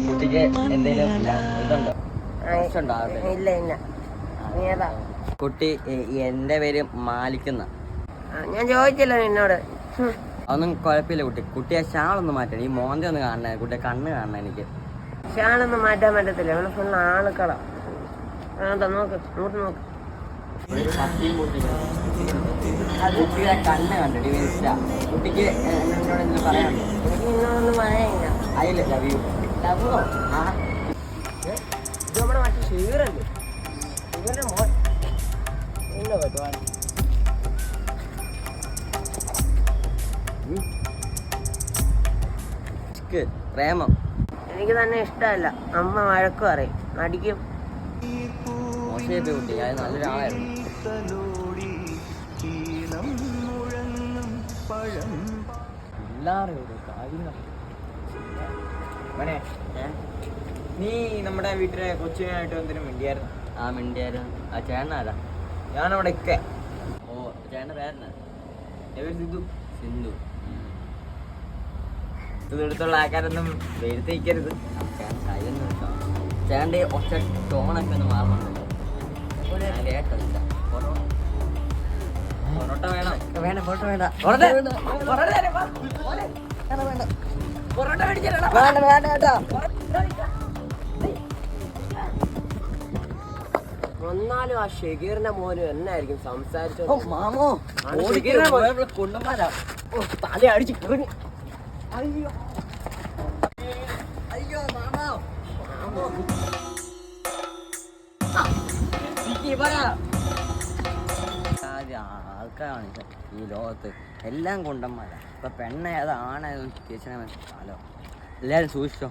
കുട്ടിക്ക് എന്തെങ്കിലും ഇതുണ്ടോ? ഇല്ല ഇല്ല. കുട്ടി എന്റെ പേര് മാലിക്കുന്ന. ഞാൻ ചോദിച്ചില്ല നിന്നോട്. അതൊന്നും കുഴപ്പമില്ല കുട്ടി. കുട്ടിയെ ഷാളൊന്നും മാറ്റണം. ഈ മോന്തി ഒന്ന് കാണണേ, കുട്ടിയെ കണ്ണ് കാണണം. എനിക്ക് ഷാളൊന്നും മാറ്റാൻ പറ്റത്തില്ല. ഇവിടെ ഫുള്ള് ആളുകള. നോക്ക് നോക്ക് നോക്ക്. കുട്ടിയുടെ കണ്ണ് കണ്ടു. കുട്ടിക്ക് എന്നോട് എന്തെങ്കിലും പറയാനുണ്ടോ? എനിക്ക് ഇന്നൊന്നും പറയാനില്ല. I love you. ഇത് നമ്മുടെ മറ്റേ ഷീറല്ലേ? ഷീറിന്റെ മോൻ ഇല്ല പറ്റുവാ. പ്രേമം എനിക്ക് തന്നെ ഇഷ്ടമല്ല. അമ്മ വഴക്കും അറിയും, അടിക്കും. മോശം കുട്ടി, അത് നല്ലൊരാളായിരുന്നു. നീ നമ്മുടെ വീട്ടിലെ കൊച്ചിനായിട്ട് എന്തിനും മിണ്ടിയായിരുന്നു? ആ മിണ്ടിയായിരുന്നു. ആ ചേട്ടനാരാ? ഞാനവിടെ ഒക്കെ. ഓ ചേട്ടൻ്റെ പേരെന്നാ? സിന്ധു. സിന്ധു. ഇതെടുത്തുള്ള ആൾക്കാരൊന്നും വരുത്തിക്കരുത്. ചേട്ടൻ കയ്യൊന്നും ഇട്ടോ. ചേട്ടൻ്റെ ഒറ്റ ടോണൊക്കെ ഒന്ന് മാറുന്നുണ്ടല്ലോ. കേട്ടോ പൊറോട്ട വേണം. വേണ്ട പൊറോട്ട വേണ്ട. വന്നാലും ആ ഷെഗീറിന്റെ മോനും എന്നായിരിക്കും സംസാരിച്ചത്? മാമോ കൊണ്ടുമാരാ. തല അടിച്ച് കിറങ്ങി. അയ്യോ അയ്യോ മാമോ. ആൾക്കാരാണ് ഈ ലോകത്ത് എല്ലാം കൊണ്ടന്മാരാ. ഇപ്പൊ പെണ്ണേതാ ആണേതൊന്നും തിരിച്ചറിയാൻ കാലോ. എല്ലാവരും സൂക്ഷിച്ചോ.